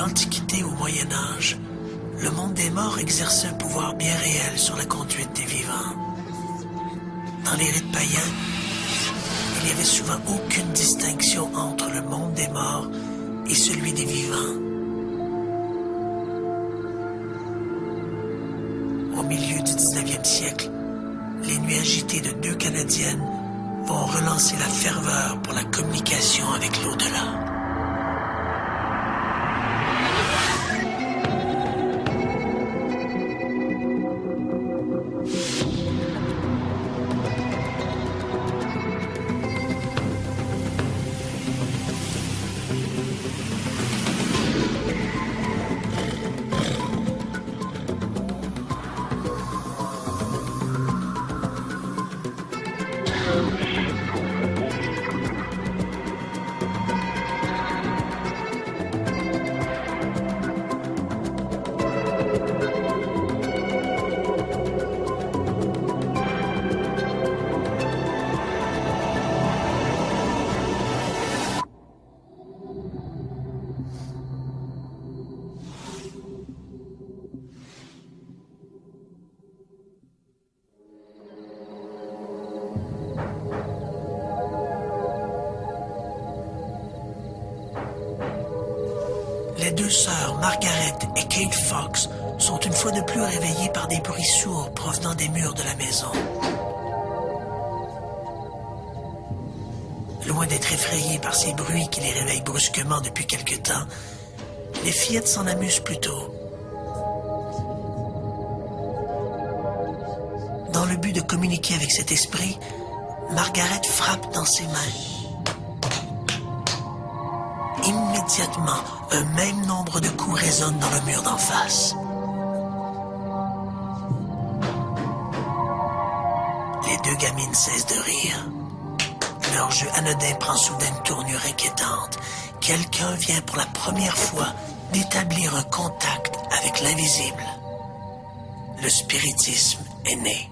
l'Antiquité au Moyen Âge, le monde des morts exerçait un pouvoir bien réel sur la conduite des vivants. Dans les rites païens, il n'y avait souvent aucune distinction entre le monde des morts et celui des vivants. Au milieu du 19e siècle, les nuits agitées de deux Canadiennes vont relancer la ferveur pour la communication avec l'au-delà. Les deux sœurs, Margaret et Kate Fox, sont une fois de plus réveillées par des bruits sourds provenant des murs de la maison. Loin d'être effrayées par ces bruits qui les réveillent brusquement depuis quelque temps, les fillettes s'en amusent plutôt. Dans le but de communiquer avec cet esprit, Margaret frappe dans ses mains. Immédiatement, un même nombre de coups résonnent dans le mur d'en face. Les deux gamines cessent de rire. Leur jeu anodin prend soudain une tournure inquiétante. Quelqu'un vient pour la première fois d'établir un contact avec l'invisible. Le spiritisme est né.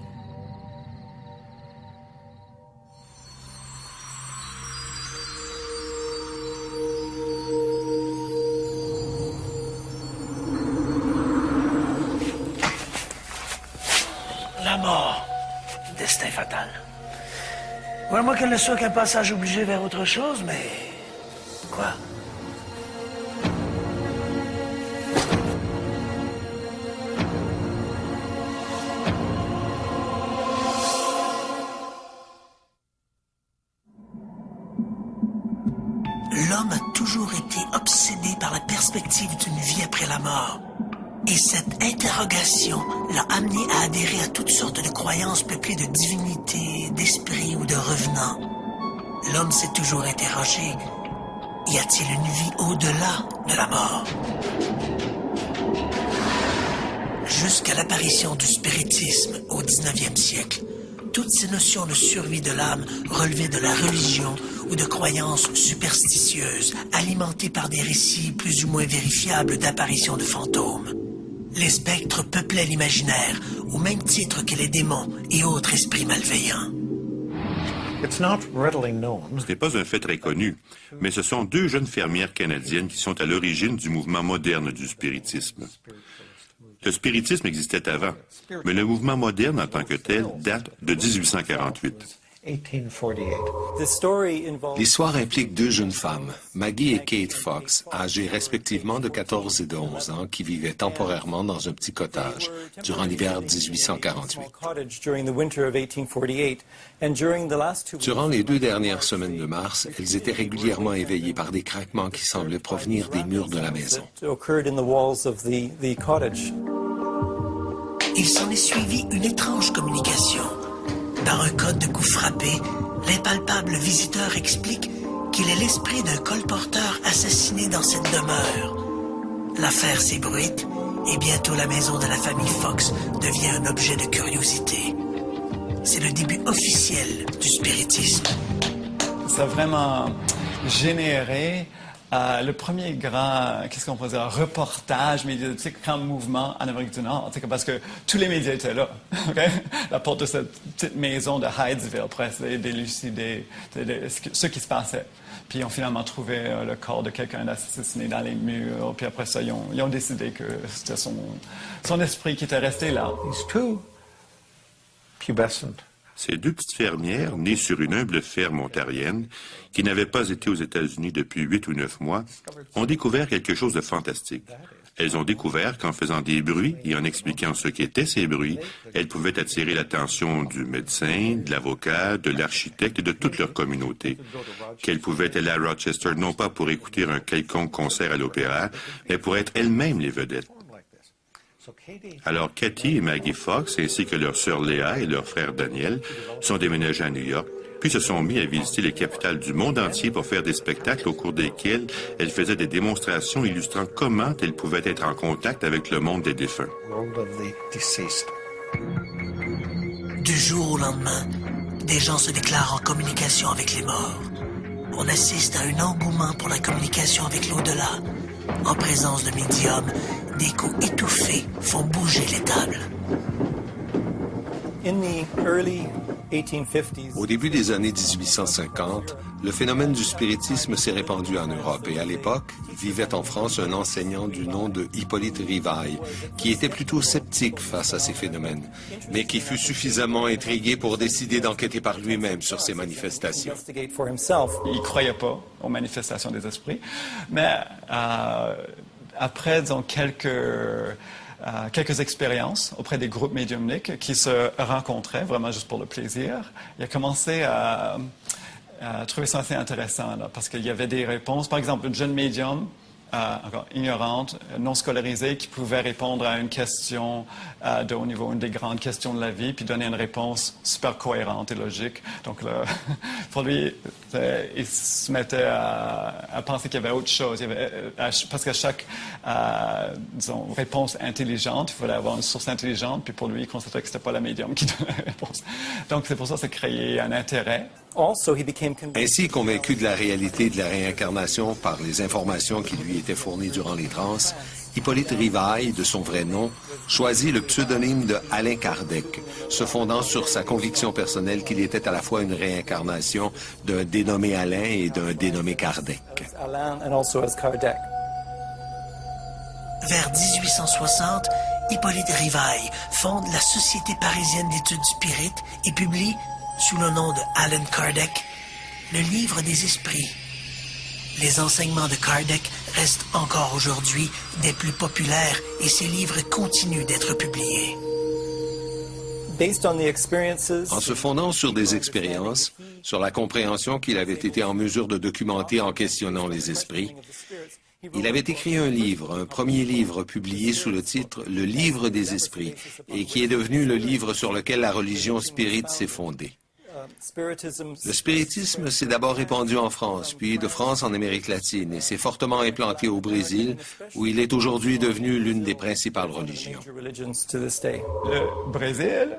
La mort. Destin fatal. Ouais, à moins qu'elle ne soit qu'un passage obligé vers autre chose, mais... Quoi? L'homme a toujours été obsédé par la perspective d'une vie après la mort. Et cette interrogation l'a amené à adhérer à toutes sortes de croyances peuplées de divinités, d'esprits ou de revenants. L'homme s'est toujours interrogé, y a-t-il une vie au-delà de la mort? Jusqu'à l'apparition du spiritisme au 19e siècle, toutes ces notions de survie de l'âme relevaient de la religion ou de croyances superstitieuses, alimentées par des récits plus ou moins vérifiables d'apparitions de fantômes. Les spectres peuplaient l'imaginaire, au même titre que les démons et autres esprits malveillants. Ce n'est pas un fait très connu, mais ce sont deux jeunes fermières canadiennes qui sont à l'origine du mouvement moderne du spiritisme. Le spiritisme existait avant, mais le mouvement moderne en tant que tel date de 1848. L'histoire implique deux jeunes femmes, Maggie et Kate Fox, âgées respectivement de 14 et de 11 ans, qui vivaient temporairement dans un petit cottage durant l'hiver 1848. Durant les 2 dernières semaines de mars, elles étaient régulièrement éveillées par des craquements qui semblaient provenir des murs de la maison. Il s'en est suivi une étrange communication. Dans un code de coups frappés, l'impalpable visiteur explique qu'il est l'esprit d'un colporteur assassiné dans cette demeure. L'affaire s'ébruite et bientôt la maison de la famille Fox devient un objet de curiosité. C'est le début officiel du spiritisme. Ça a vraiment généré le premier grand, qu'est-ce qu'on pourrait dire, reportage médiatique en mouvement en Amérique du Nord, parce que tous les médias étaient là. Okay? La porte de cette petite maison de Hydesville, presque d'élucider ce qui se passait. Puis ils ont finalement trouvé le corps de quelqu'un assassiné dans les murs. Puis après ça, ils ont décidé que c'était son esprit qui était resté là. These two pubescent Ces deux petites fermières, nées sur une humble ferme ontarienne, qui n'avaient pas été aux États-Unis depuis 8 ou 9 mois, ont découvert quelque chose de fantastique. Elles ont découvert qu'en faisant des bruits et en expliquant ce qu'étaient ces bruits, elles pouvaient attirer l'attention du médecin, de l'avocat, de l'architecte et de toute leur communauté. Qu'elles pouvaient aller à Rochester non pas pour écouter un quelconque concert à l'opéra, mais pour être elles-mêmes les vedettes. Alors Cathy et Maggie Fox, ainsi que leur sœur Léa et leur frère Daniel, sont déménagés à New York, puis se sont mis à visiter les capitales du monde entier pour faire des spectacles au cours desquels elles faisaient des démonstrations illustrant comment elles pouvaient être en contact avec le monde des défunts. world of the deceased. Du jour au lendemain, des gens se déclarent en communication avec les morts. On assiste à un engouement pour la communication avec l'au-delà. En présence de médiums, des coups étouffés font bouger les tables. In the early 1850s, Au début des années 1850, le phénomène du spiritisme s'est répandu en Europe et à l'époque, vivait en France un enseignant du nom de Hippolyte Rivail, qui était plutôt sceptique face à ces phénomènes, mais qui fut suffisamment intrigué pour décider d'enquêter par lui-même sur ces manifestations. investigate for himself. Il ne croyait pas aux manifestations des esprits. Mais après, disons, quelques expériences auprès des groupes médiumniques qui se rencontraient vraiment juste pour le plaisir, il a commencé à trouver ça assez intéressant là, parce qu'il y avait des réponses. Par exemple, une jeune médium, encore ignorante, non scolarisée, qui pouvait répondre à une question de haut niveau, une des grandes questions de la vie, puis donner une réponse super cohérente et logique. Donc, là, pour lui, il se mettait à penser qu'il y avait autre chose. Parce qu'à chaque, disons, réponse intelligente, il fallait avoir une source intelligente, puis pour lui, il constatait que c'était pas la médium qui donnait la réponse. Donc, c'est pour ça que ça créait un intérêt. Also, he became convinced Ainsi, convaincu de la réalité de la réincarnation par les informations qui lui étaient fournies durant les transes, Hippolyte Rivail, de son vrai nom, choisit le pseudonyme de Alain Kardec, se fondant sur sa conviction personnelle qu'il était à la fois une réincarnation d'un dénommé Alain et d'un dénommé Kardec. Alain and also as Kardec. Vers 1860, Hippolyte Rivail fonde la Société parisienne d'études spirites et publie, sous le nom de Alan Kardec, le Livre des esprits. Les enseignements de Kardec restent encore aujourd'hui des plus populaires et ses livres continuent d'être publiés. Based on the experiences, En se fondant sur des expériences, sur la compréhension qu'il avait été en mesure de documenter en questionnant les esprits, il avait écrit un livre, un premier livre publié sous le titre « Le Livre des esprits » et qui est devenu le livre sur lequel la religion spirite s'est fondée. spiritism, Le spiritisme s'est d'abord répandu en France, puis de France en Amérique latine, et s'est fortement implanté au Brésil, où il est aujourd'hui devenu l'une des principales religions. major religions to this day. Le Brésil,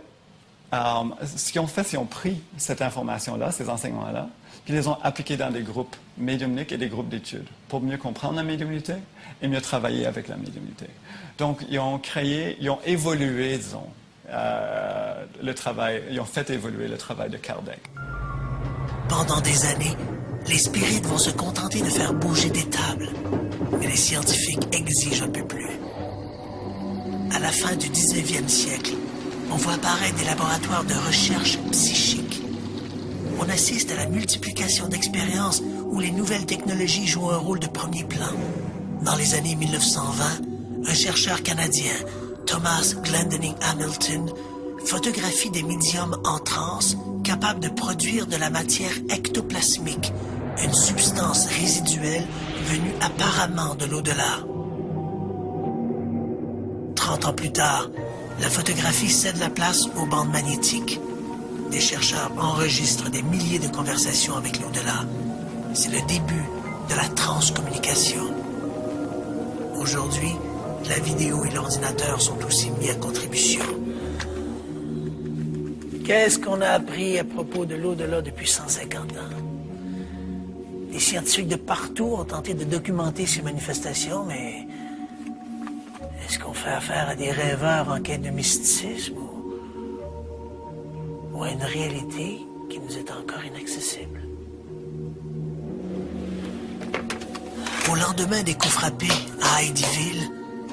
ce qu'ils ont fait, c'est qu'ils ont pris cette information-là, ces enseignements-là, puis ils les ont appliqués dans des groupes médiumniques et des groupes d'études pour mieux comprendre la médiumnité et mieux travailler avec la médiumnité. Donc, ils ont évolué, disons, ils ont fait évoluer le travail de Kardec. Pendant des années, les spirites vont se contenter de faire bouger des tables, mais les scientifiques exigent un peu plus. À la fin du 19e siècle, on voit apparaître des laboratoires de recherche psychique. On assiste à la multiplication d'expériences où les nouvelles technologies jouent un rôle de premier plan. Dans les années 1920, un chercheur canadien, Thomas Glendinning Hamilton, photographie des médiums en transe capables de produire de la matière ectoplasmique, une substance résiduelle venue apparemment de l'au-delà. 30 ans plus tard, la photographie cède la place aux bandes magnétiques. Des chercheurs enregistrent des milliers de conversations avec l'au-delà. C'est le début de la transcommunication. Aujourd'hui, la vidéo et l'ordinateur sont aussi mis à contribution. Qu'est-ce qu'on a appris à propos de l'au-delà depuis 150 ans? Les scientifiques de partout ont tenté de documenter ces manifestations, mais est-ce qu'on fait affaire à des rêveurs en quête de mysticisme ou à une réalité qui nous est encore inaccessible? Au lendemain des coups frappés à Heidyville,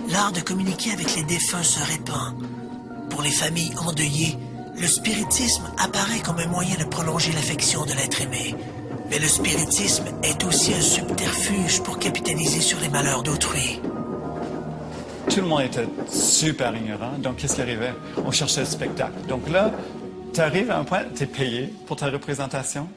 l'art de communiquer avec les défunts se répand. Pour les familles endeuillées, le spiritisme apparaît comme un moyen de prolonger l'affection de l'être aimé. Mais le spiritisme est aussi un subterfuge pour capitaliser sur les malheurs d'autrui. Tout le monde était super ignorant, donc qu'est-ce qui arrivait? On cherchait le spectacle. Donc là, tu arrives à un point, tu es payé pour ta représentation,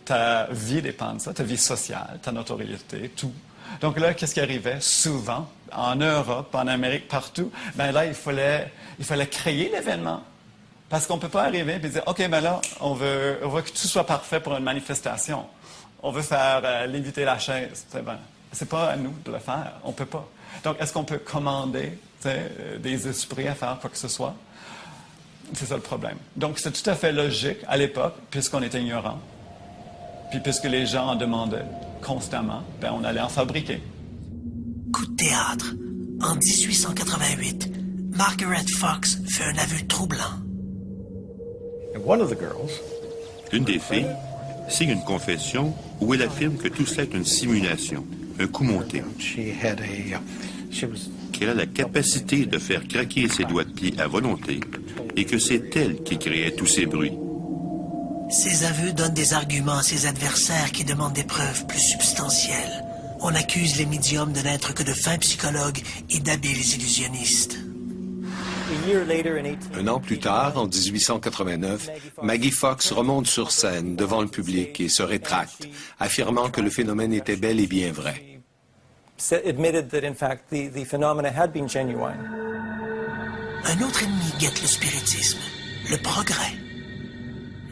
ta vie dépend de ça, ta vie sociale, ta notoriété, tout. Donc là, qu'est-ce qui arrivait? Souvent, en Europe, en Amérique, partout, ben là, il fallait créer l'événement. Parce qu'on ne peut pas arriver et dire, OK, ben là, on veut que tout soit parfait pour une manifestation. On veut faire léviter la chaise. C'est pas à nous de le faire. On ne peut pas. Donc, est-ce qu'on peut commander des esprits à faire quoi que ce soit? C'est ça le problème. Donc, c'est tout à fait logique à l'époque, puisqu'on était ignorant. Puis, puisque les gens en demandaient constamment, ben, on allait en fabriquer. Coup de théâtre. En 1888, Margaret Fox fait un aveu troublant. And one of the girls Une des filles signe une confession où elle affirme que tout cela est une simulation, un coup monté, qu'elle a la capacité de faire craquer ses doigts de pied à volonté et que c'est elle qui créait tous ces bruits. Ces aveux donnent des arguments à ses adversaires qui demandent des preuves plus substantielles. On accuse les médiums de n'être que de fins psychologues et d'habiles illusionnistes. A year later in 18... Un an plus tard, en 1889, Maggie Fox remonte sur scène devant le public et se rétracte, affirmant que le phénomène était bel et bien vrai. admitted that in fact the phenomena had been genuine. Un autre ennemi guette le spiritisme, le progrès.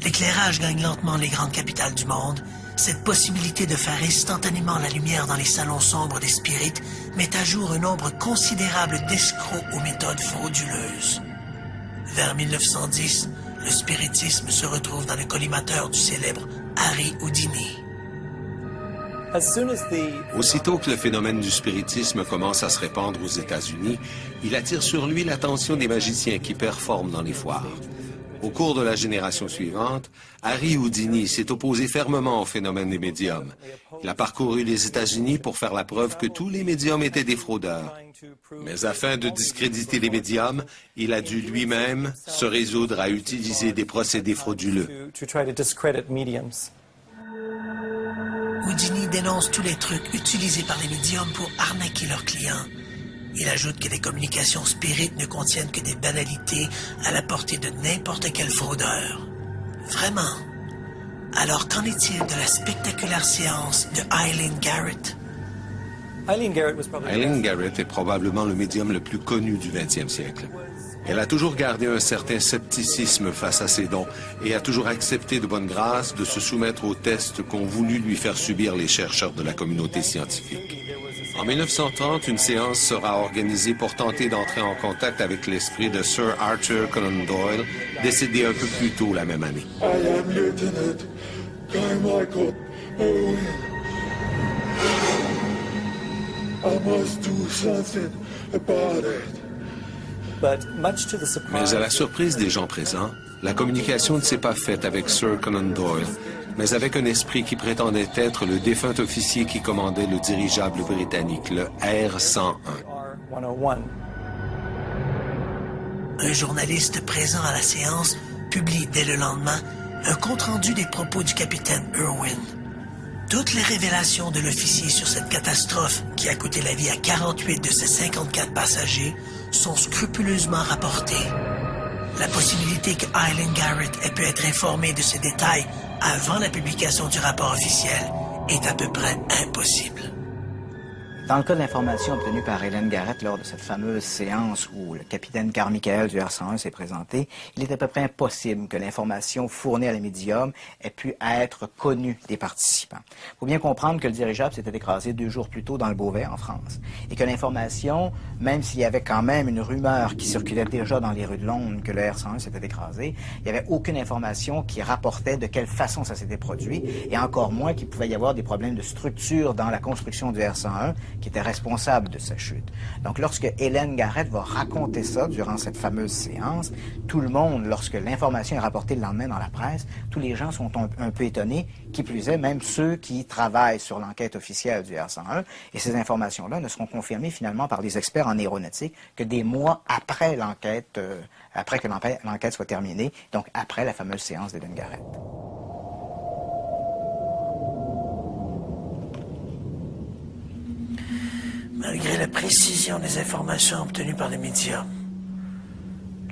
L'éclairage gagne lentement les grandes capitales du monde. Cette possibilité de faire instantanément la lumière dans les salons sombres des spirites met à jour un nombre considérable d'escrocs aux méthodes frauduleuses. Vers 1910, le spiritisme se retrouve dans le collimateur du célèbre Harry Houdini. Aussitôt que le phénomène du spiritisme commence à se répandre aux États-Unis, il attire sur lui l'attention des magiciens qui performent dans les foires. Au cours de la génération suivante, Harry Houdini s'est opposé fermement au phénomène des médiums. Il a parcouru les États-Unis pour faire la preuve que tous les médiums étaient des fraudeurs. Mais afin de discréditer les médiums, il a dû lui-même se résoudre à utiliser des procédés frauduleux. Houdini dénonce tous les trucs utilisés par les médiums pour arnaquer leurs clients. Il ajoute que les communications spirites ne contiennent que des banalités à la portée de n'importe quel fraudeur. Vraiment. Alors qu'en est-il de la spectaculaire séance de Eileen Garrett? Eileen Garrett est probablement le médium le plus connu du 20e siècle. Elle a toujours gardé un certain scepticisme face à ses dons et a toujours accepté de bonne grâce de se soumettre aux tests qu'ont voulu lui faire subir les chercheurs de la communauté scientifique. En 1930, une séance sera organisée pour tenter d'entrer en contact avec l'esprit de Sir Arthur Conan Doyle, décédé un peu plus tôt la même année. I am Lieutenant Carmichael Owen. I must do something about it. Mais à la surprise des gens présents, la communication ne s'est pas faite avec Sir Conan Doyle, mais avec un esprit qui prétendait être le défunt officier qui commandait le dirigeable britannique, le R-101. Un journaliste présent à la séance publie dès le lendemain un compte-rendu des propos du capitaine Irwin. Toutes les révélations de l'officier sur cette catastrophe qui a coûté la vie à 48 de ses 54 passagers sont scrupuleusement rapportées. La possibilité que Eileen Garrett ait pu être informée de ces détails avant la publication du rapport officiel est à peu près impossible. Dans le cas de l'information obtenue par Eileen Garrett lors de cette fameuse séance où le capitaine Carmichael du R-101 s'est présenté, il est à peu près impossible que l'information fournie à la médium ait pu être connue des participants. Il faut bien comprendre que le dirigeable s'était écrasé 2 jours plus tôt dans le Beauvais, en France, et que l'information, même s'il y avait quand même une rumeur qui circulait déjà dans les rues de Londres que le R-101 s'était écrasé, il n'y avait aucune information qui rapportait de quelle façon ça s'était produit, et encore moins qu'il pouvait y avoir des problèmes de structure dans la construction du R-101 qui était responsable de sa chute. Donc, lorsque Hélène Garrett va raconter ça durant cette fameuse séance, tout le monde, lorsque l'information est rapportée le lendemain dans la presse, tous les gens sont un peu étonnés, qui plus est, même ceux qui travaillent sur l'enquête officielle du R101. Et ces informations-là ne seront confirmées finalement par des experts en aéronautique que des mois après l'enquête, après que l'enquête soit terminée, donc après la fameuse séance d'Hélène Garrett. Malgré la précision des informations obtenues par les médias,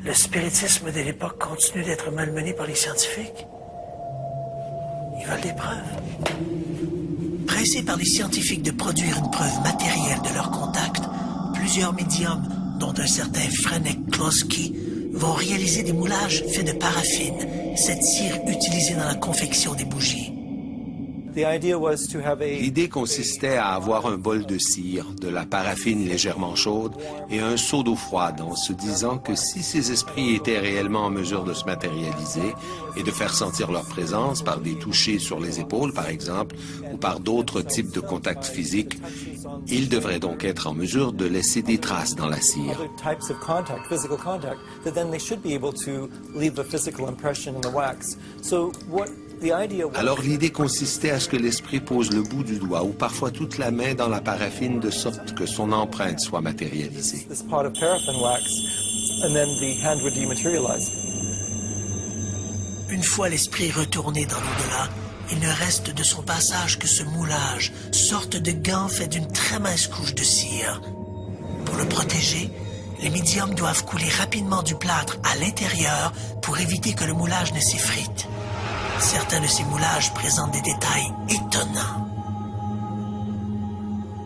le spiritisme de l'époque continue d'être malmené par les scientifiques. Ils veulent des preuves. Pressés par les scientifiques de produire une preuve matérielle de leur contact, plusieurs médiums, dont un certain Franek Kloski, vont réaliser des moulages faits de paraffine, cette cire utilisée dans la confection des bougies. L'idée consistait à avoir un bol de cire, de la paraffine légèrement chaude et un seau d'eau froide, en se disant que si ces esprits étaient réellement en mesure de se matérialiser et de faire sentir leur présence par des touchés sur les épaules, par exemple, ou par d'autres types de contacts physiques, ils devraient donc être en mesure de laisser des traces dans la cire. Alors l'idée consistait à ce que l'esprit pose le bout du doigt ou parfois toute la main dans la paraffine de sorte que son empreinte soit matérialisée. Une fois l'esprit retourné dans l'au-delà, il ne reste de son passage que ce moulage, sorte de gant fait d'une très mince couche de cire. Pour le protéger, les médiums doivent couler rapidement du plâtre à l'intérieur pour éviter que le moulage ne s'effrite. Certains de ces moulages présentent des détails étonnants.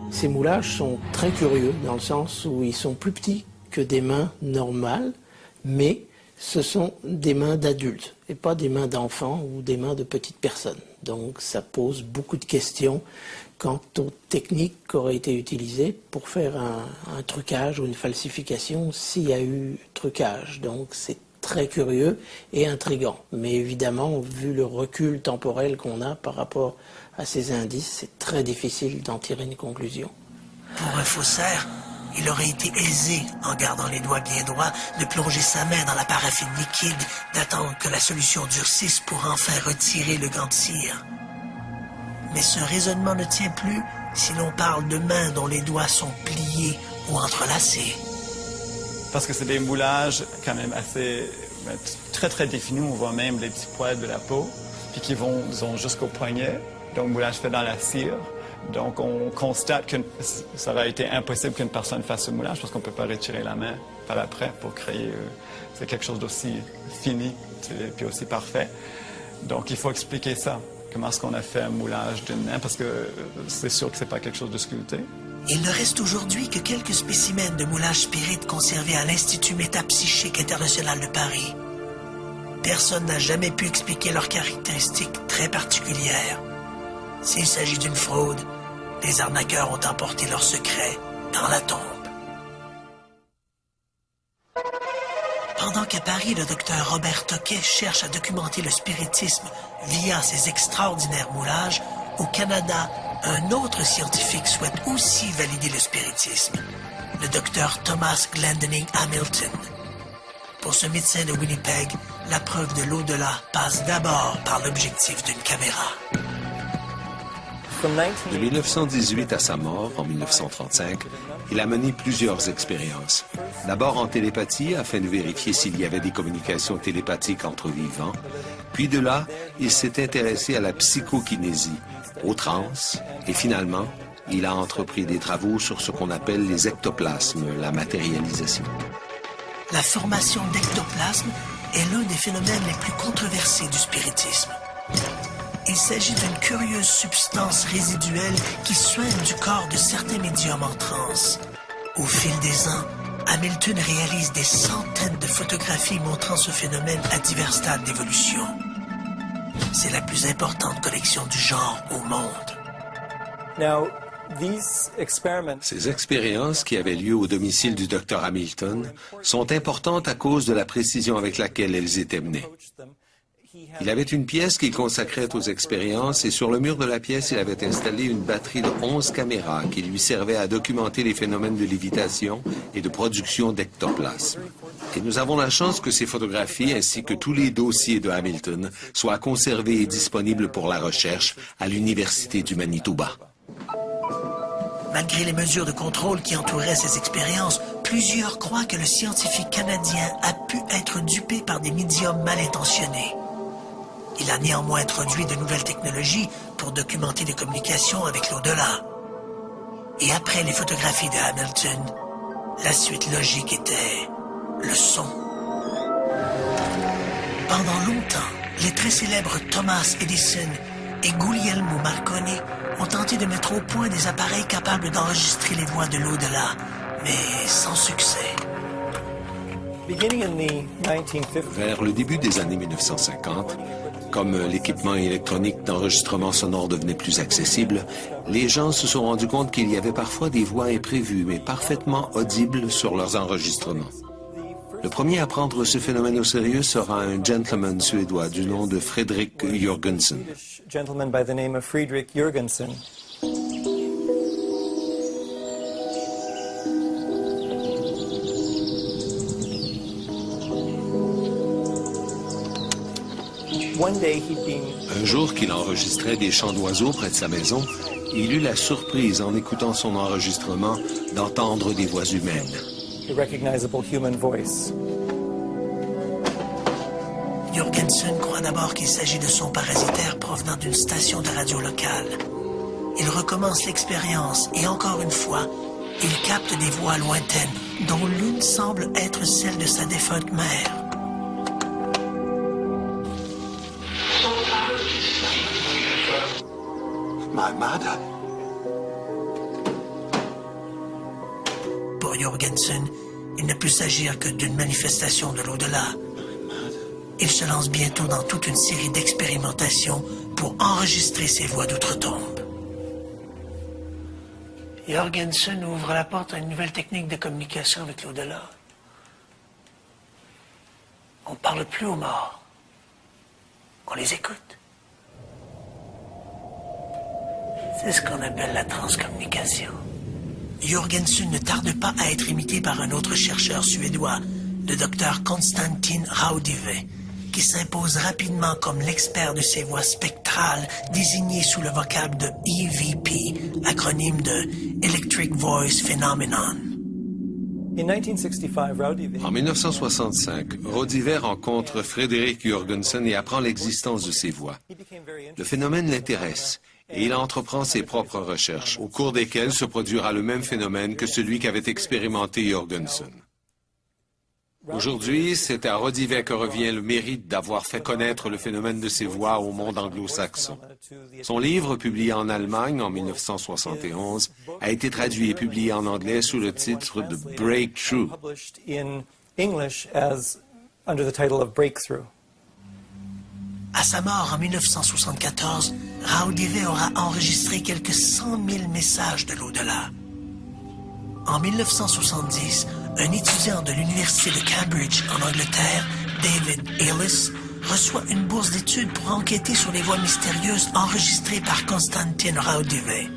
Ces moulages sont très curieux dans le sens où ils sont plus petits que des mains normales, mais ce sont des mains d'adultes et pas des mains d'enfants ou des mains de petites personnes. Donc ça pose beaucoup de questions quant aux techniques qui auraient été utilisées pour faire un trucage ou une falsification s'il y a eu trucage. Donc c'est très curieux et intriguant. Mais évidemment, vu le recul temporel qu'on a par rapport à ces indices, c'est très difficile d'en tirer une conclusion. Pour un faussaire, il aurait été aisé, en gardant les doigts bien droits, de plonger sa main dans la paraffine liquide, d'attendre que la solution durcisse pour enfin retirer le gant de cire. Mais ce raisonnement ne tient plus si l'on parle de mains dont les doigts sont pliés ou entrelacés. Parce que c'est des moulages quand même assez très très définis. On voit même les petits poils de la peau, puis qui vont, disons, jusqu'au poignet. Donc moulage fait dans la cire. Donc on constate que ça aurait été impossible qu'une personne fasse ce moulage parce qu'on ne peut pas retirer la main par après pour créer c'est quelque chose d'aussi fini puis aussi parfait. Donc il faut expliquer ça. Comment est-ce qu'on a fait un moulage d'une main? Parce que c'est sûr que c'est pas quelque chose de sculpté. Il ne reste aujourd'hui que quelques spécimens de moulage spirit conservés à l'Institut métapsychique international de Paris. Personne n'a jamais pu expliquer leurs caractéristiques très particulières. S'il s'agit d'une fraude, les arnaqueurs ont emporté leur secret dans la tombe. Pendant qu'à Paris, le docteur Robert Toquet cherche à documenter le spiritisme via ses extraordinaires moulages, au Canada, un autre scientifique souhaite aussi valider le spiritisme, le docteur Thomas Glendening Hamilton. Pour ce médecin de Winnipeg, la preuve de l'au-delà passe d'abord par l'objectif d'une caméra. De 1918 à sa mort, en 1935, il a mené plusieurs expériences. D'abord en télépathie, afin de vérifier s'il y avait des communications télépathiques entre vivants. Puis de là, il s'est intéressé à la psychokinésie, aux trans, et finalement, il a entrepris des travaux sur ce qu'on appelle les ectoplasmes, la matérialisation. La formation d'ectoplasme est l'un des phénomènes les plus controversés du spiritisme. Il s'agit d'une curieuse substance résiduelle qui soigne du corps de certains médiums en transe. Au fil des ans, Hamilton réalise des centaines de photographies montrant ce phénomène à divers stades d'évolution. C'est la plus importante collection du genre au monde. Ces expériences qui avaient lieu au domicile du Dr Hamilton sont importantes à cause de la précision avec laquelle elles étaient menées. Il avait une pièce qu'il consacrait aux expériences et sur le mur de la pièce, il avait installé une batterie de 11 caméras qui lui servaient à documenter les phénomènes de lévitation et de production d'ectoplasme. Et nous avons la chance que ces photographies ainsi que tous les dossiers de Hamilton soient conservés et disponibles pour la recherche à l'Université du Manitoba. Malgré les mesures de contrôle qui entouraient ces expériences, plusieurs croient que le scientifique canadien a pu être dupé par des médiums mal intentionnés. Il a néanmoins introduit de nouvelles technologies pour documenter les communications avec l'au-delà. Et après les photographies de Hamilton, la suite logique était le son. Pendant longtemps, les très célèbres Thomas Edison et Guglielmo Marconi ont tenté de mettre au point des appareils capables d'enregistrer les voix de l'au-delà, mais sans succès. Vers le début des années 1950, comme l'équipement électronique d'enregistrement sonore devenait plus accessible, les gens se sont rendus compte qu'il y avait parfois des voix imprévues mais parfaitement audibles sur leurs enregistrements. Le premier à prendre ce phénomène au sérieux sera un gentleman suédois du nom de Fredrik Jürgensen. Un jour qu'il enregistrait des chants d'oiseaux près de sa maison, il eut la surprise, en écoutant son enregistrement, d'entendre des voix humaines. Jürgensen croit d'abord qu'il s'agit de sons parasitaires provenant d'une station de radio locale. Il recommence l'expérience et encore une fois, il capte des voix lointaines, dont l'une semble être celle de sa défunte mère. My mother. Pour Jürgensen, il ne peut s'agir que d'une manifestation de l'au-delà. Il se lance bientôt dans toute une série d'expérimentations pour enregistrer ses voix d'outre-tombe. Jürgensen ouvre la porte à une nouvelle technique de communication avec l'au-delà. On ne parle plus aux morts. On les écoute. C'est ce qu'on appelle la transcommunication. Jürgensen ne tarde pas à être imité par un autre chercheur suédois, le docteur Konstantin Raudive, qui s'impose rapidement comme l'expert de ces voix spectrales désignées sous le vocable de EVP, acronyme de Electric Voice Phenomenon. En 1965, Raudive rencontre Fredrik Jürgensen et apprend l'existence de ces voix. Le phénomène l'intéresse et il entreprend ses propres recherches, au cours desquelles se produira le même phénomène que celui qu'avait expérimenté Jürgensen. Aujourd'hui, c'est à Raudive que revient le mérite d'avoir fait connaître le phénomène de ces voix au monde anglo-saxon. Son livre, publié en Allemagne en 1971, a été traduit et publié en anglais sous le titre de Breakthrough. À sa mort en 1974, Raudive aura enregistré quelques 100 000 messages de l'au-delà. En 1970, un étudiant de l'Université de Cambridge en Angleterre, David Ellis, reçoit une bourse d'études pour enquêter sur les voix mystérieuses enregistrées par Konstantin Raudive.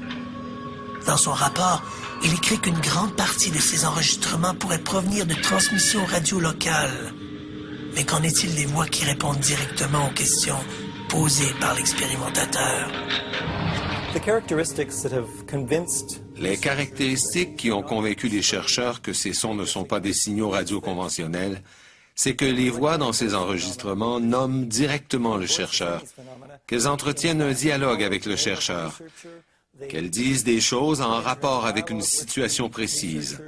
Dans son rapport, il écrit qu'une grande partie de ces enregistrements pourraient provenir de transmissions radio locales. Mais qu'en est-il des voix qui répondent directement aux questions posées par l'expérimentateur? Les caractéristiques qui ont convaincu les chercheurs que ces sons ne sont pas des signaux radio conventionnels, c'est que les voix dans ces enregistrements nomment directement le chercheur, qu'elles entretiennent un dialogue avec le chercheur, qu'elles disent des choses en rapport avec une situation précise.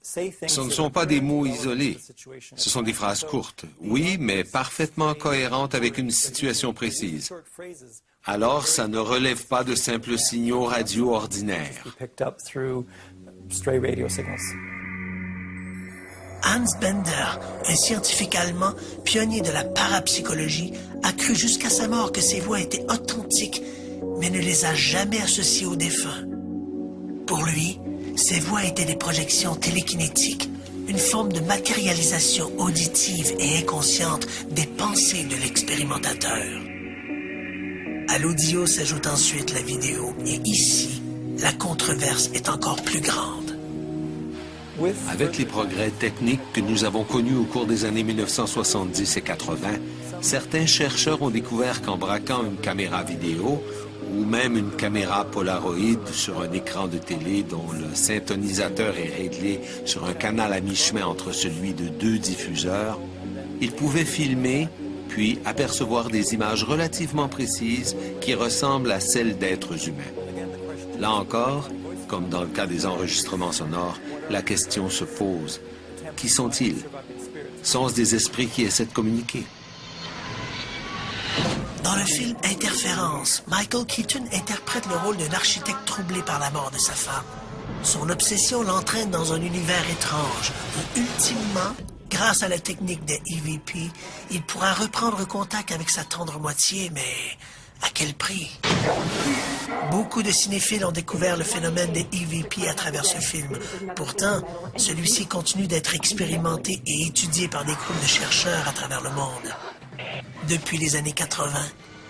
Ce ne sont pas des mots isolés, ce sont des phrases courtes, oui, mais parfaitement cohérentes avec une situation précise. Alors, ça ne relève pas de simples signaux radio ordinaires. Hans Bender, un scientifique allemand, pionnier de la parapsychologie, a cru jusqu'à sa mort que ces voix étaient authentiques, mais ne les a jamais associées aux défunts. Pour lui, ces voix étaient des projections télékinétiques, une forme de matérialisation auditive et inconsciente des pensées de l'expérimentateur. À l'audio s'ajoute ensuite la vidéo, et ici, la controverse est encore plus grande. Avec les progrès techniques que nous avons connus au cours des années 1970 et 80, certains chercheurs ont découvert qu'en braquant une caméra vidéo ou même une caméra Polaroid sur un écran de télé dont le syntonisateur est réglé sur un canal à mi-chemin entre celui de 2 diffuseurs, ils pouvaient filmer puis apercevoir des images relativement précises qui ressemblent à celles d'êtres humains. Là encore, comme dans le cas des enregistrements sonores, la question se pose. Qui sont-ils? Sont-ce des esprits qui essaient de communiquer? Dans le film Interférence, Michael Keaton interprète le rôle d'un architecte troublé par la mort de sa femme. Son obsession l'entraîne dans un univers étrange où, ultimement, grâce à la technique des EVP, il pourra reprendre contact avec sa tendre moitié, mais à quel prix? Beaucoup de cinéphiles ont découvert le phénomène des EVP à travers ce film. Pourtant, celui-ci continue d'être expérimenté et étudié par des groupes de chercheurs à travers le monde. Depuis les années 80,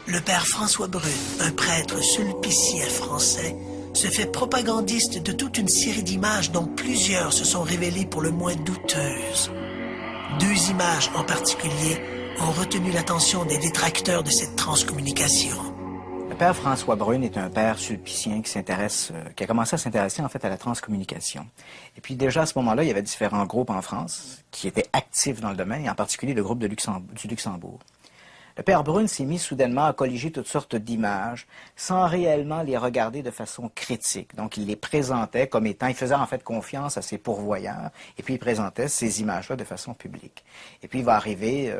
le père François Brune, un prêtre sulpicien français, se fait propagandiste de toute une série d'images dont plusieurs se sont révélées pour le moins douteuses. 2 images en particulier ont retenu l'attention des détracteurs de cette transcommunication. Le père François Brune est un père sulpicien qui a commencé à s'intéresser en fait à la transcommunication. Et puis déjà à ce moment-là, il y avait différents groupes en France qui étaient actifs dans le domaine, et en particulier le groupe du Luxembourg. Le père Brune s'est mis soudainement à colliger toutes sortes d'images sans réellement les regarder de façon critique. Donc, il les présentait comme étant... Il faisait en fait confiance à ses pourvoyeurs et puis il présentait ces images-là de façon publique. Et puis, il va arriver,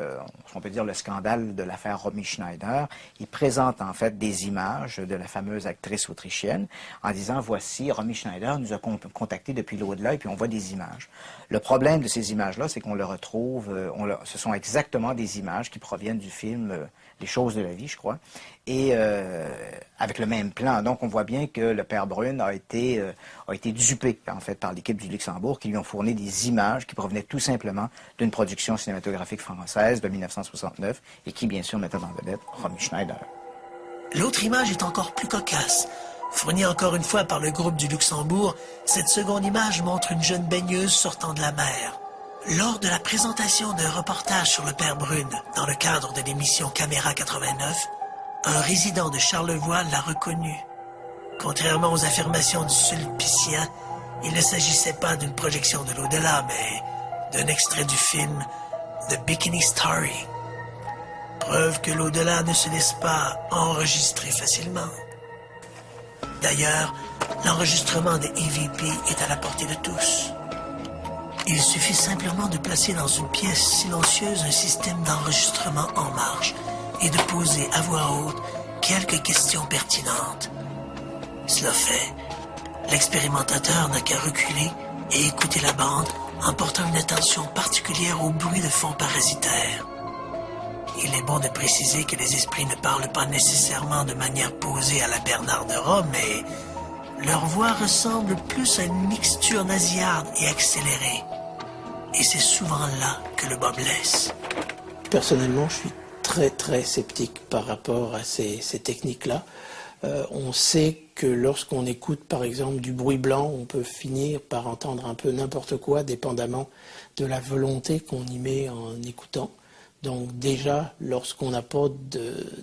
on peut dire, le scandale de l'affaire Romy Schneider. Il présente en fait des images de la fameuse actrice autrichienne en disant, voici, Romy Schneider nous a contactés depuis l'au-delà et puis on voit des images. Le problème de ces images-là, c'est qu'on le retrouve... ce sont exactement des images qui proviennent du film Les choses de la vie, je crois, et avec le même plan. Donc, on voit bien que le père Brune a été dupé, en fait, par l'équipe du Luxembourg, qui lui ont fourni des images qui provenaient tout simplement d'une production cinématographique française de 1969 et qui, bien sûr, mettait en vedette Romy Schneider. L'autre image est encore plus cocasse. Fournie encore une fois par le groupe du Luxembourg, cette seconde image montre une jeune baigneuse sortant de la mer. Lors de la présentation d'un reportage sur le père Brune, dans le cadre de l'émission Caméra 89, un résident de Charlevoix l'a reconnu. Contrairement aux affirmations du sulpicien, il ne s'agissait pas d'une projection de l'au-delà, mais d'un extrait du film The Bikini Story. Preuve que l'au-delà ne se laisse pas enregistrer facilement. D'ailleurs, l'enregistrement des EVP est à la portée de tous. Il suffit simplement de placer dans une pièce silencieuse un système d'enregistrement en marche et de poser à voix haute quelques questions pertinentes. Cela fait, l'expérimentateur n'a qu'à reculer et écouter la bande en portant une attention particulière au bruit de fond parasitaire. Il est bon de préciser que les esprits ne parlent pas nécessairement de manière posée à la Bernard de Rome, mais leur voix ressemble plus à une mixture nasillarde et accélérée. Et c'est souvent là que le bas blesse. Personnellement, je suis très sceptique par rapport à ces techniques-là. On sait que lorsqu'on écoute par exemple du bruit blanc, on peut finir par entendre un peu n'importe quoi, dépendamment de la volonté qu'on y met en écoutant. Donc déjà, lorsqu'on n'a pas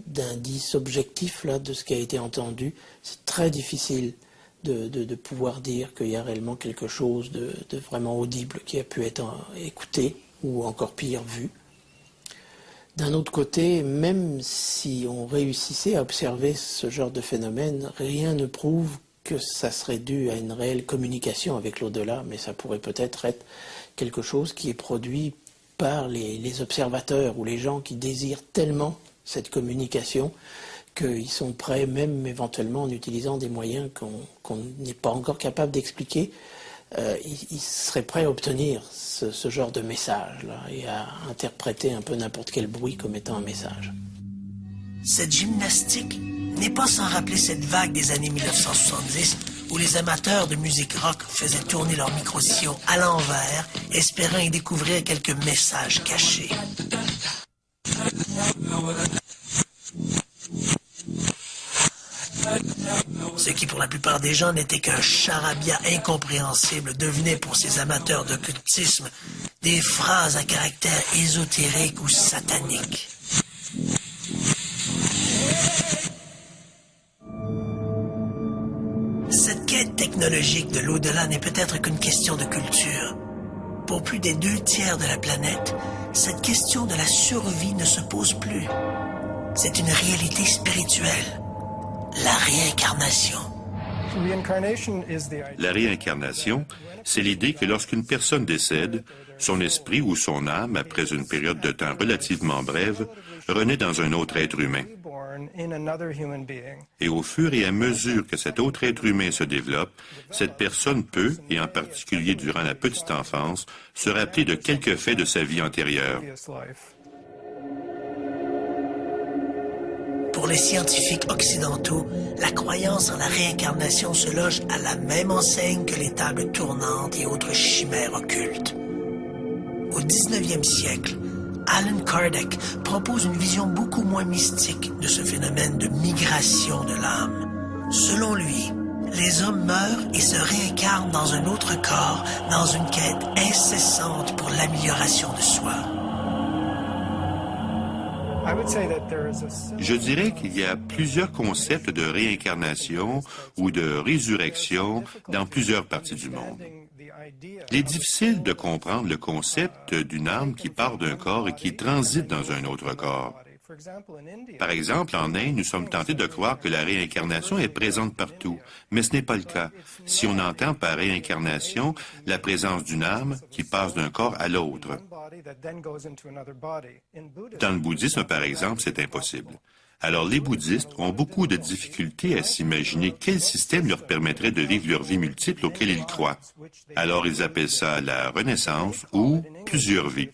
d'indice objectif là, de ce qui a été entendu, c'est très difficile de pouvoir dire qu'il y a réellement quelque chose de vraiment audible qui a pu être écouté ou encore pire vu. D'un autre côté, même si on réussissait à observer ce genre de phénomène, rien ne prouve que ça serait dû à une réelle communication avec l'au-delà, mais ça pourrait peut-être être quelque chose qui est produit par les observateurs ou les gens qui désirent tellement cette communication qu'ils sont prêts, même éventuellement en utilisant des moyens qu'on n'est pas encore capable d'expliquer, ils seraient prêts à obtenir ce genre de message-là et à interpréter un peu n'importe quel bruit comme étant un message. Cette gymnastique n'est pas sans rappeler cette vague des années 1970 où les amateurs de musique rock faisaient tourner leur micro-sillon à l'envers, espérant y découvrir quelques messages cachés. Ce qui pour la plupart des gens n'était qu'un charabia incompréhensible devenait pour ces amateurs d'occultisme des phrases à caractère ésotérique ou satanique. Cette quête technologique de l'au-delà n'est peut-être qu'une question de culture. Pour plus des 2/3 de la planète, cette question de la survie ne se pose plus. C'est une réalité spirituelle. La réincarnation. La réincarnation, c'est l'idée que lorsqu'une personne décède, son esprit ou son âme, après une période de temps relativement brève, renaît dans un autre être humain. Et au fur et à mesure que cet autre être humain se développe, cette personne peut, et en particulier durant la petite enfance, se rappeler de quelques faits de sa vie antérieure. Pour les scientifiques occidentaux, la croyance en la réincarnation se loge à la même enseigne que les tables tournantes et autres chimères occultes. Au 19e siècle, Allan Kardec propose une vision beaucoup moins mystique de ce phénomène de migration de l'âme. Selon lui, les hommes meurent et se réincarnent dans un autre corps, dans une quête incessante pour l'amélioration de soi. Je dirais qu'il y a plusieurs concepts de réincarnation ou de résurrection dans plusieurs parties du monde. Il est difficile de comprendre le concept d'une âme qui part d'un corps et qui transite dans un autre corps. Par exemple, en Inde, nous sommes tentés de croire que la réincarnation est présente partout, mais ce n'est pas le cas. Si on entend par réincarnation la présence d'une âme qui passe d'un corps à l'autre. Dans le bouddhisme, par exemple, c'est impossible. Alors, les bouddhistes ont beaucoup de difficultés à s'imaginer quel système leur permettrait de vivre leur vie multiple auquel ils croient. Alors, ils appellent ça la renaissance ou plusieurs vies.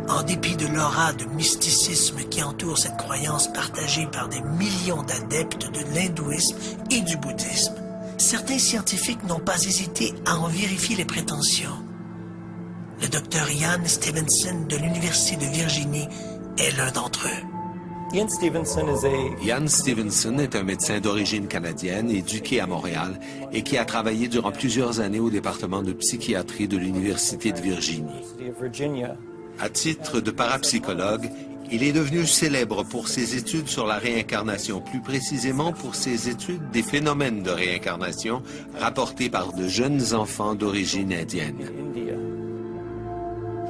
En dépit de l'aura de mysticisme qui entoure cette croyance partagée par des millions d'adeptes de l'hindouisme et du bouddhisme, certains scientifiques n'ont pas hésité à en vérifier les prétentions. Le docteur Ian Stevenson de l'Université de Virginie est l'un d'entre eux. Ian Stevenson est un médecin d'origine canadienne, éduqué à Montréal et qui a travaillé durant plusieurs années au département de psychiatrie de l'Université de Virginie. À titre de parapsychologue, il est devenu célèbre pour ses études sur la réincarnation, plus précisément pour ses études des phénomènes de réincarnation rapportés par de jeunes enfants d'origine indienne.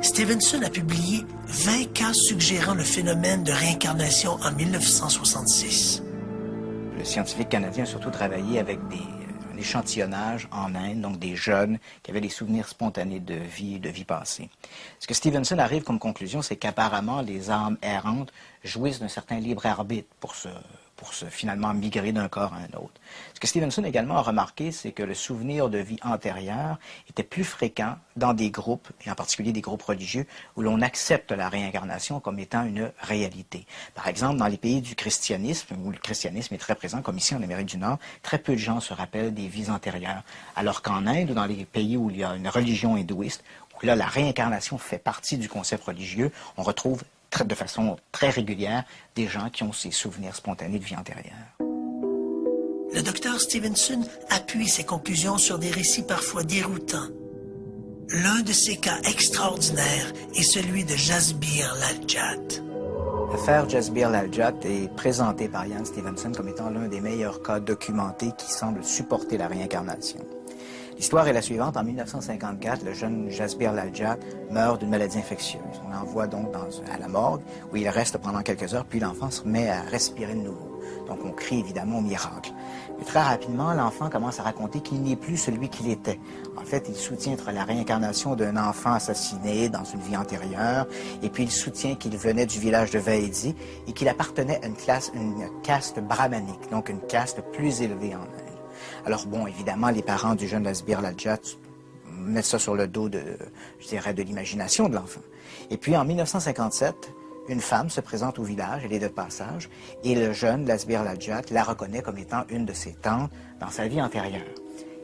Stevenson a publié 20 cas suggérant le phénomène de réincarnation en 1966. Le scientifique canadien a surtout travaillé avec un échantillonnage en Inde, donc des jeunes qui avaient des souvenirs spontanés de vie passée. Ce que Stevenson arrive comme conclusion, c'est qu'apparemment les âmes errantes jouissent d'un certain libre arbitre pour se finalement migrer d'un corps à un autre. Ce que Stevenson également a remarqué, c'est que le souvenir de vie antérieure était plus fréquent dans des groupes, et en particulier des groupes religieux, où l'on accepte la réincarnation comme étant une réalité. Par exemple, dans les pays du christianisme, où le christianisme est très présent, comme ici en Amérique du Nord, très peu de gens se rappellent des vies antérieures. Alors qu'en Inde, ou dans les pays où il y a une religion hindouiste, où là, la réincarnation fait partie du concept religieux, on retrouve de façon très régulière des gens qui ont ces souvenirs spontanés de vie antérieure. Le docteur Stevenson appuie ses conclusions sur des récits parfois déroutants. L'un de ces cas extraordinaires est celui de Jasbir Laljat. L'affaire Jasbir Laljat est présentée par Ian Stevenson comme étant l'un des meilleurs cas documentés qui semble supporter la réincarnation. L'histoire est la suivante. En 1954, le jeune Jasbir Laljat meurt d'une maladie infectieuse. On l'envoie donc à la morgue, où il reste pendant quelques heures, puis l'enfant se met à respirer de nouveau. Donc on crie évidemment au miracle. Mais très rapidement, l'enfant commence à raconter qu'il n'est plus celui qu'il était. En fait, il soutient la réincarnation d'un enfant assassiné dans une vie antérieure, et puis il soutient qu'il venait du village de Vaidi et qu'il appartenait à une caste brahmanique, donc une caste plus élevée en Inde. Alors bon, évidemment, les parents du jeune Jasbir Laljat mettent ça sur le dos de l'imagination de l'enfant. Et puis en 1957, Une femme se présente au village, elle est de passage, et le jeune Lasbir Lajat la reconnaît comme étant une de ses tantes dans sa vie antérieure.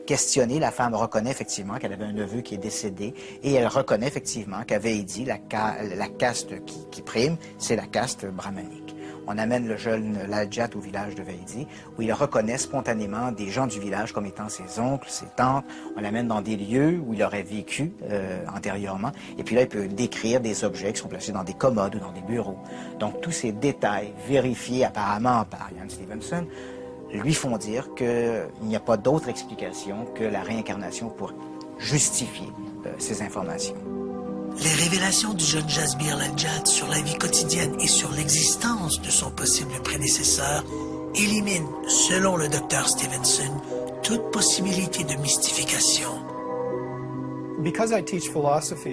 Questionnée, la femme reconnaît effectivement qu'elle avait un neveu qui est décédé et elle reconnaît effectivement qu'à Veidi, la caste qui prime, c'est la caste brahmanique. On amène le jeune Lajat au village de Veidi où il reconnaît spontanément des gens du village comme étant ses oncles, ses tantes. On l'amène dans des lieux où il aurait vécu antérieurement et puis là, il peut décrire des objets qui sont placés dans des commodes ou dans des bureaux. Donc tous ces détails vérifiés apparemment par Ian Stevenson lui font dire qu'il n'y a pas d'autre explication que la réincarnation pour justifier ces informations. Les révélations du jeune Jasbir Lajat sur la vie quotidienne et sur l'existence de son possible prédécesseur éliminent, selon le docteur Stevenson, toute possibilité de mystification.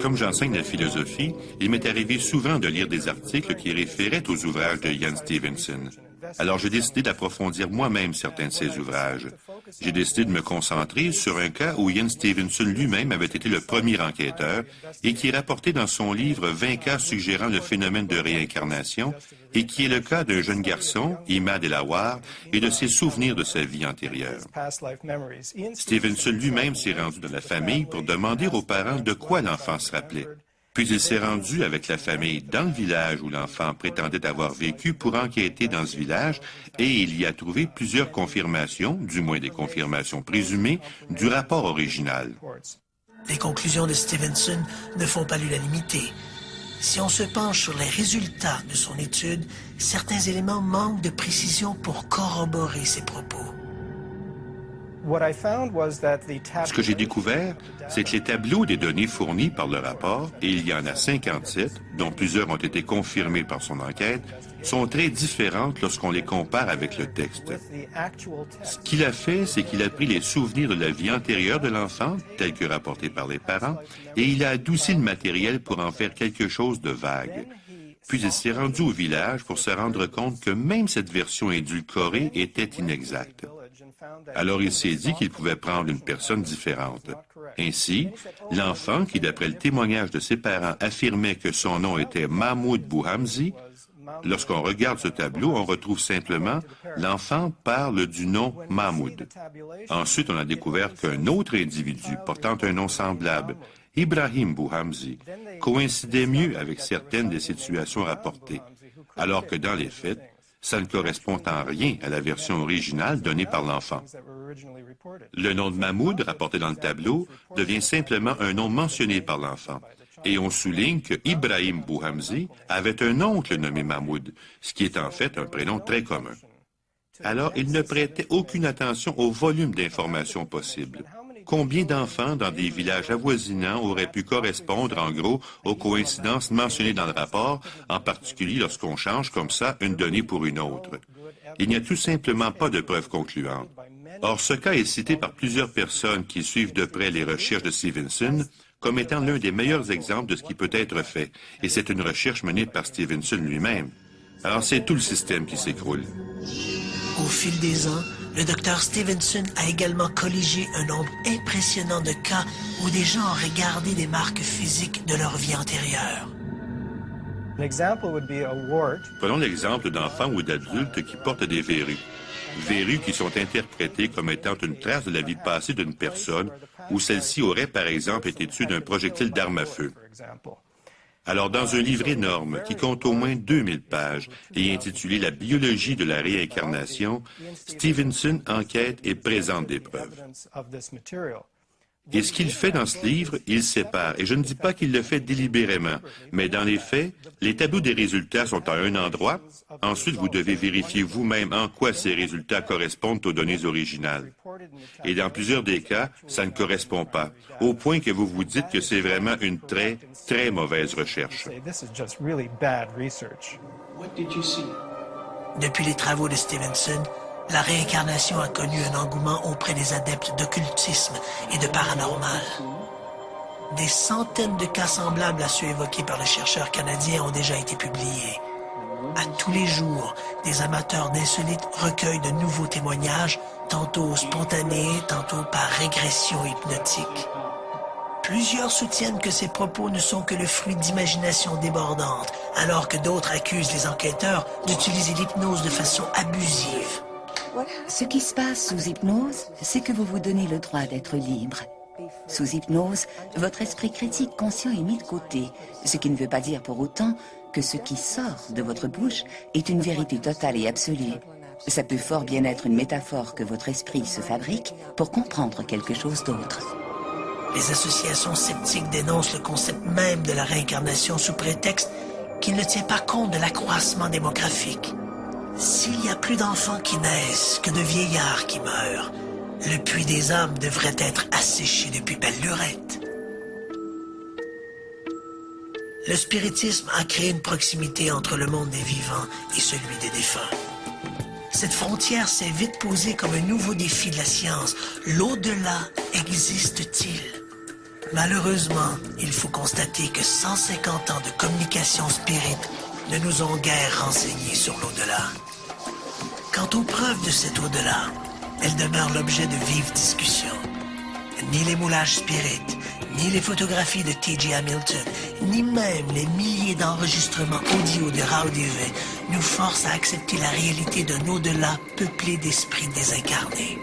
Comme j'enseigne la philosophie, il m'est arrivé souvent de lire des articles qui référaient aux ouvrages de Ian Stevenson. Alors j'ai décidé d'approfondir moi-même certains de ces ouvrages. J'ai décidé de me concentrer sur un cas où Ian Stevenson lui-même avait été le premier enquêteur et qui est rapporté dans son livre « 20 cas suggérant le phénomène de réincarnation » et qui est le cas d'un jeune garçon, Imad El-Awar, et de ses souvenirs de sa vie antérieure. Stevenson lui-même s'est rendu dans la famille pour demander aux parents de quoi l'enfant se rappelait. Puis il s'est rendu avec la famille dans le village où l'enfant prétendait avoir vécu pour enquêter dans ce village et il y a trouvé plusieurs confirmations, du moins des confirmations présumées, du rapport original. Les conclusions de Stevenson ne font pas l'unanimité. Si on se penche sur les résultats de son étude, certains éléments manquent de précision pour corroborer ses propos. Ce que j'ai découvert, c'est que les tableaux des données fournis par le rapport, et il y en a 57, dont plusieurs ont été confirmés par son enquête, sont très différentes lorsqu'on les compare avec le texte. Ce qu'il a fait, c'est qu'il a pris les souvenirs de la vie antérieure de l'enfant, tels que rapportés par les parents, et il a adouci le matériel pour en faire quelque chose de vague. Puis il s'est rendu au village pour se rendre compte que même cette version édulcorée était inexacte. Alors il s'est dit qu'il pouvait prendre une personne différente. Ainsi, l'enfant, qui d'après le témoignage de ses parents affirmait que son nom était Mahmoud Bouhamzi, lorsqu'on regarde ce tableau, on retrouve simplement l'enfant parle du nom Mahmoud. Ensuite, on a découvert qu'un autre individu portant un nom semblable, Ibrahim Bouhamzi, coïncidait mieux avec certaines des situations rapportées, alors que dans les faits, ça ne correspond en rien à la version originale donnée par l'enfant. Le nom de Mahmoud, rapporté dans le tableau, devient simplement un nom mentionné par l'enfant. Et on souligne que Ibrahim Bouhamzi avait un oncle nommé Mahmoud, ce qui est en fait un prénom très commun. Alors, il ne prêtait aucune attention au volume d'informations possibles. Combien d'enfants dans des villages avoisinants auraient pu correspondre, en gros, aux coïncidences mentionnées dans le rapport, en particulier lorsqu'on change comme ça une donnée pour une autre? Il n'y a tout simplement pas de preuves concluantes. Or, ce cas est cité par plusieurs personnes qui suivent de près les recherches de Stevenson comme étant l'un des meilleurs exemples de ce qui peut être fait, et c'est une recherche menée par Stevenson lui-même. Alors, c'est tout le système qui s'écroule. Au fil des ans, le docteur Stevenson a également colligé un nombre impressionnant de cas où des gens auraient gardé des marques physiques de leur vie antérieure. Prenons l'exemple d'enfants ou d'adultes qui portent des verrues. Verrues qui sont interprétées comme étant une trace de la vie passée d'une personne où celle-ci aurait, par exemple, été tuée d'un projectile d'arme à feu. Alors, dans un livre énorme qui compte au moins 2000 pages et intitulé « La biologie de la réincarnation », Stevenson enquête et présente des preuves. Et ce qu'il fait dans ce livre, il sépare. Et je ne dis pas qu'il le fait délibérément, mais dans les faits, les tableaux des résultats sont à un endroit. Ensuite, vous devez vérifier vous-même en quoi ces résultats correspondent aux données originales. Et dans plusieurs des cas, ça ne correspond pas, au point que vous vous dites que c'est vraiment une très, très mauvaise recherche. Depuis les travaux de Stevenson, la réincarnation a connu un engouement auprès des adeptes d'occultisme et de paranormal. Des centaines de cas semblables à ceux évoqués par le chercheur canadien ont déjà été publiés. À tous les jours, des amateurs d'insolites recueillent de nouveaux témoignages, tantôt spontanés, tantôt par régression hypnotique. Plusieurs soutiennent que ces propos ne sont que le fruit d'imagination débordante, alors que d'autres accusent les enquêteurs d'utiliser l'hypnose de façon abusive. Ce qui se passe sous hypnose, c'est que vous vous donnez le droit d'être libre. Sous hypnose, votre esprit critique conscient est mis de côté, ce qui ne veut pas dire pour autant que ce qui sort de votre bouche est une vérité totale et absolue. Ça peut fort bien être une métaphore que votre esprit se fabrique pour comprendre quelque chose d'autre. Les associations sceptiques dénoncent le concept même de la réincarnation sous prétexte qu'il ne tient pas compte de l'accroissement démographique. S'il y a plus d'enfants qui naissent que de vieillards qui meurent, le puits des âmes devrait être asséché depuis belle lurette. Le spiritisme a créé une proximité entre le monde des vivants et celui des défunts. Cette frontière s'est vite posée comme un nouveau défi de la science. L'au-delà existe-t-il? Malheureusement, il faut constater que 150 ans de communication spirite ne nous ont guère renseignés sur l'au-delà. Quant aux preuves de cet au-delà, elles demeurent l'objet de vives discussions. Ni les moulages spirites, ni les photographies de T.J. Hamilton, ni même les milliers d'enregistrements audio de Raudive nous forcent à accepter la réalité d'un au-delà peuplé d'esprits désincarnés.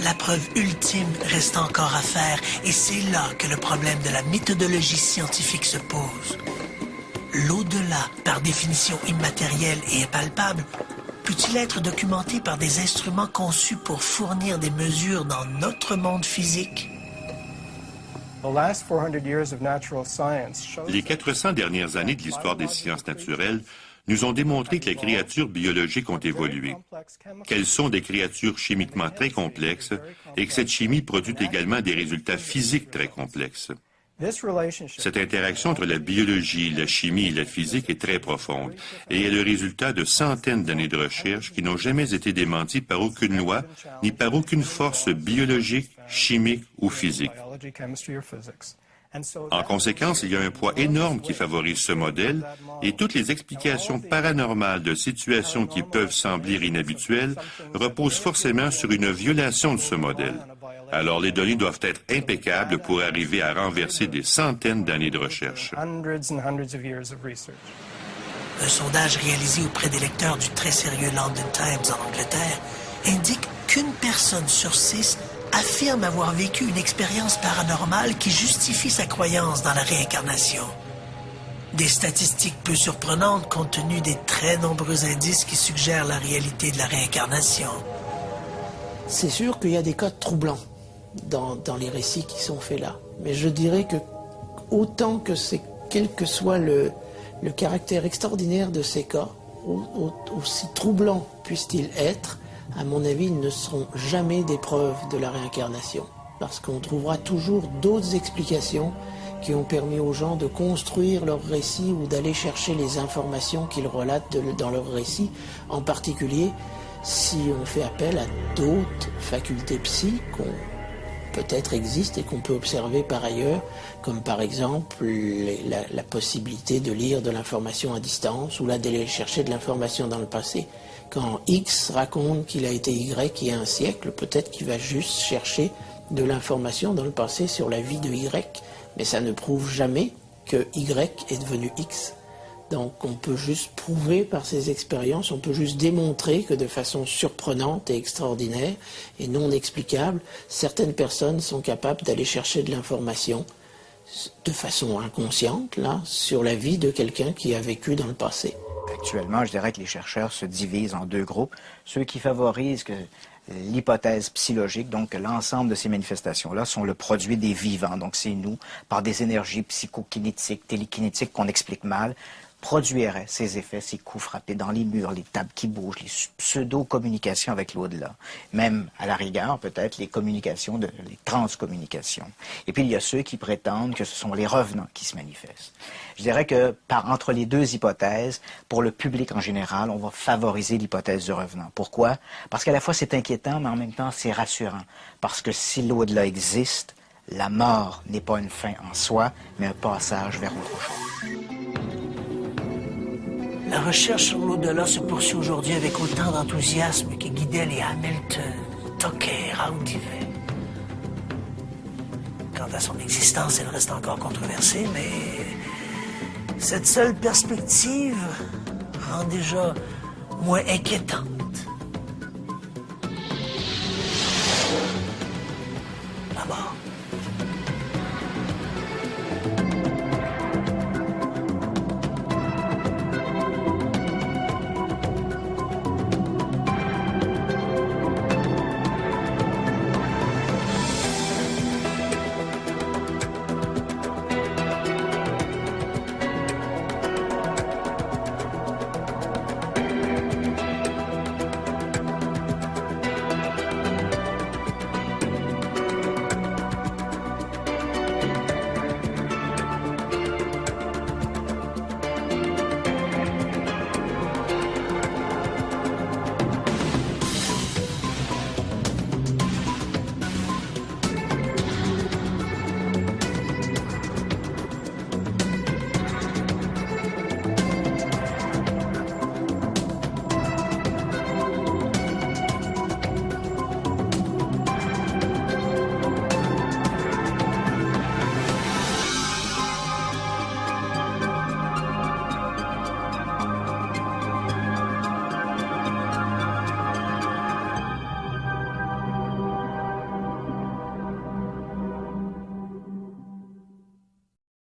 La preuve ultime reste encore à faire et c'est là que le problème de la méthodologie scientifique se pose. L'au-delà, par définition immatériel et impalpable, peut-il être documenté par des instruments conçus pour fournir des mesures dans notre monde physique? Les 400 dernières années de l'histoire des sciences naturelles nous ont démontré que les créatures biologiques ont évolué, qu'elles sont des créatures chimiquement très complexes et que cette chimie produit également des résultats physiques très complexes. Cette interaction entre la biologie, la chimie et la physique est très profonde et est le résultat de centaines d'années de recherche qui n'ont jamais été démenties par aucune loi ni par aucune force biologique, chimique ou physique. En conséquence, il y a un poids énorme qui favorise ce modèle et toutes les explications paranormales de situations qui peuvent sembler inhabituelles reposent forcément sur une violation de ce modèle. Alors les données doivent être impeccables pour arriver à renverser des centaines d'années de recherche. Un sondage réalisé auprès des lecteurs du très sérieux London Times en Angleterre indique qu'une personne sur 6 affirme avoir vécu une expérience paranormale qui justifie sa croyance dans la réincarnation. Des statistiques peu surprenantes compte tenu des très nombreux indices qui suggèrent la réalité de la réincarnation. C'est sûr qu'il y a des cas troublants dans les récits qui sont faits là. Mais je dirais que autant que c'est, quel que soit le caractère extraordinaire de ces cas, aussi troublants puissent-ils être, à mon avis, ils ne seront jamais des preuves de la réincarnation. Parce qu'on trouvera toujours d'autres explications qui ont permis aux gens de construire leur récit ou d'aller chercher les informations qu'ils relatent dans leur récit. En particulier, si on fait appel à d'autres facultés psy qu'on peut-être existent et qu'on peut observer par ailleurs, comme par exemple la possibilité de lire de l'information à distance ou là d'aller chercher de l'information dans le passé. Quand X raconte qu'il a été Y il y a un siècle, peut-être qu'il va juste chercher de l'information dans le passé sur la vie de Y, mais ça ne prouve jamais que Y est devenu X. Donc on peut juste prouver par ces expériences, on peut juste démontrer que de façon surprenante et extraordinaire et non explicable, certaines personnes sont capables d'aller chercher de l'information de façon inconsciente, là, sur la vie de quelqu'un qui a vécu dans le passé. Actuellement, je dirais que les chercheurs se divisent en deux groupes. Ceux qui favorisent l'hypothèse psychologique, donc que l'ensemble de ces manifestations-là sont le produit des vivants. Donc c'est nous, par des énergies psychokinétiques, télékinétiques qu'on explique mal, produiraient ces effets, ces coups frappés dans les murs, les tables qui bougent, les pseudo-communications avec l'au-delà. Même, à la rigueur, peut-être, les communications, les transcommunications. Et puis, il y a ceux qui prétendent que ce sont les revenants qui se manifestent. Je dirais que, entre les deux hypothèses, pour le public en général, on va favoriser l'hypothèse du revenant. Pourquoi? Parce qu'à la fois, c'est inquiétant, mais en même temps, c'est rassurant. Parce que si l'au-delà existe, la mort n'est pas une fin en soi, mais un passage vers autre chose. La recherche sur l'au-delà se poursuit aujourd'hui avec autant d'enthousiasme qui guidait les Hamilton, Tucker, Raudive. Quant quant à son existence, elle reste encore controversée, mais cette seule perspective rend déjà moins inquiétante. La mort.